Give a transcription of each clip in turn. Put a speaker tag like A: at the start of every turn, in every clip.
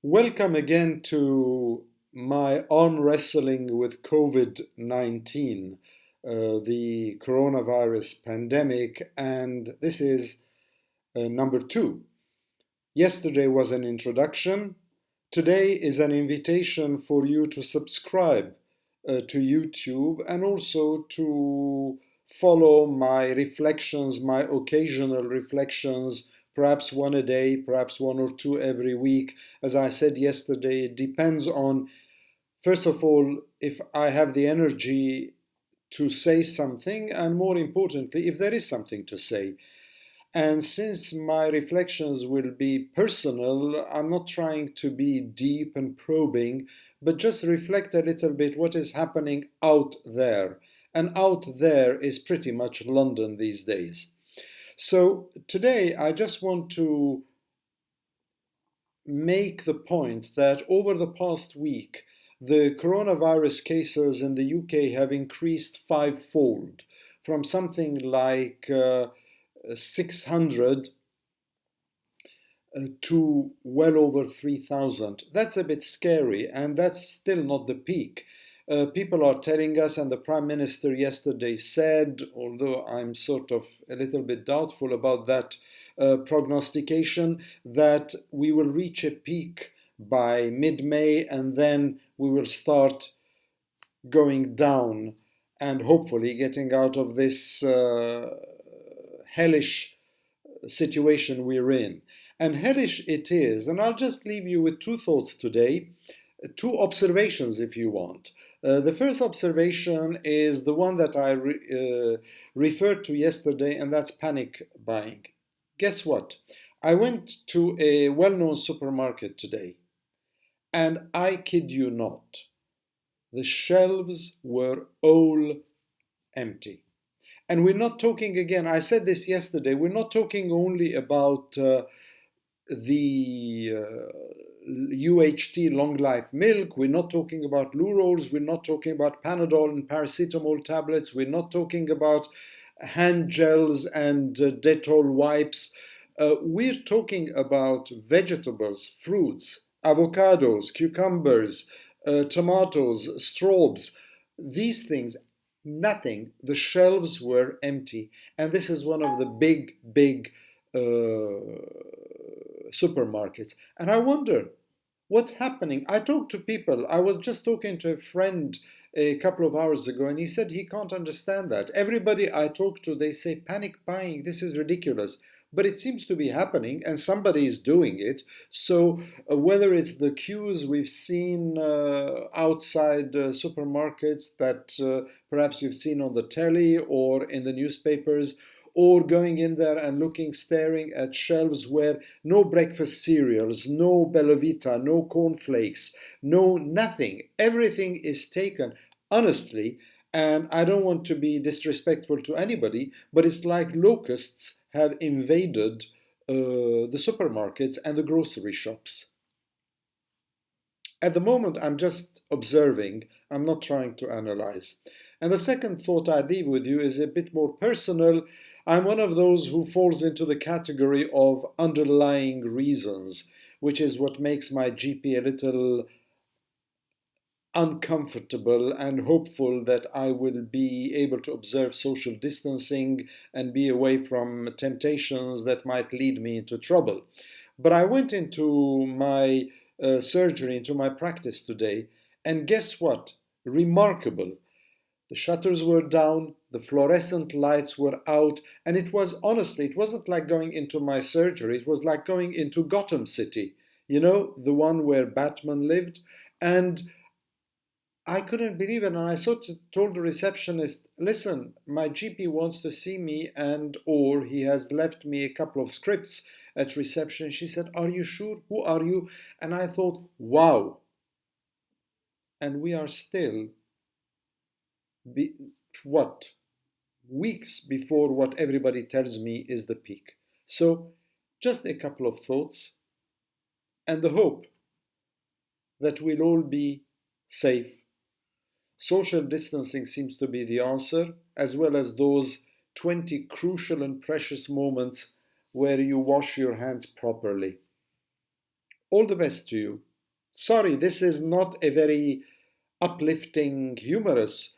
A: Welcome again to my arm wrestling with COVID-19, the coronavirus pandemic, and this is number two. Yesterday was an introduction. Today is an invitation for you to subscribe to YouTube and also to follow my reflections, my occasional reflections, perhaps one a day, perhaps one or two every week. As I said yesterday, it depends on, first of all, if I have the energy to say something, and more importantly, if there is something to say. And since my reflections will be personal, I'm not trying to be deep and probing, but just reflect a little bit what is happening out there. And out there is pretty much London these days. So today I just want to make the point that over the past week, the coronavirus cases in the UK have increased fivefold from something like 600 to well over 3,000. That's a bit scary, and that's still not the peak. People are telling us, and the Prime Minister yesterday said, although I'm sort of a little bit doubtful about that prognostication, that we will reach a peak by mid-May and then we will start going down and hopefully getting out of this hellish situation we're in. And hellish it is. And I'll just leave you with two thoughts today, two observations if you want. The first observation is the one that I referred to yesterday, and that's panic buying. Guess what? I went to a well-known supermarket today, and I kid you not, the shelves were all empty. And we're not talking, again, I said this yesterday, we're not talking only about the UHT long life milk, we're not talking about Lurals, we're not talking about Panadol and paracetamol tablets, we're not talking about hand gels and Dettol wipes. We're talking about vegetables, fruits, avocados, cucumbers, tomatoes, strawberries, these things. Nothing. The shelves were empty. And this is one of the big supermarkets. And I wonder what's happening. I talk to people. I was just talking to a friend a couple of hours ago, and he said he can't understand that. Everybody I talk to, they say panic buying. This is ridiculous. But it seems to be happening, and somebody is doing it. So whether it's the queues we've seen outside supermarkets that perhaps you've seen on the telly or in the newspapers, or going in there and looking, staring at shelves where no breakfast cereals, no Bella Vita, no cornflakes, no nothing. Everything is taken. Honestly, and I don't want to be disrespectful to anybody, but it's like locusts have invaded the supermarkets and the grocery shops. At the moment, I'm just observing. I'm not trying to analyze. And the second thought I leave with you is a bit more personal. I'm one of those who falls into the category of underlying reasons, which is what makes my GP a little uncomfortable and hopeful that I will be able to observe social distancing and be away from temptations that might lead me into trouble. But I went into my surgery, into my practice today, and guess what? Remarkable. The shutters were down, the fluorescent lights were out, and it was, honestly, it wasn't like going into my surgery, it was like going into Gotham City, you know, the one where Batman lived. And I couldn't believe it, and I told the receptionist, listen, my GP wants to see me, and or he has left me a couple of scripts at reception. She said, are you sure? Who are you? And I thought, wow. And we are still, what, weeks before what everybody tells me is the peak. So just a couple of thoughts, and the hope that we'll all be safe. Social distancing seems to be the answer, as well as those 20 crucial and precious moments where you wash your hands properly. All the best to you. Sorry, this is not a very uplifting, humorous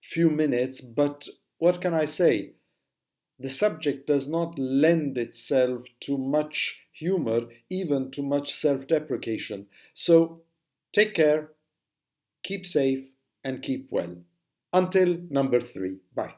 A: few minutes, but what can I say? The subject does not lend itself to much humor, even to much self deprecation. So take care, keep safe, and keep well. Until number 3. Bye.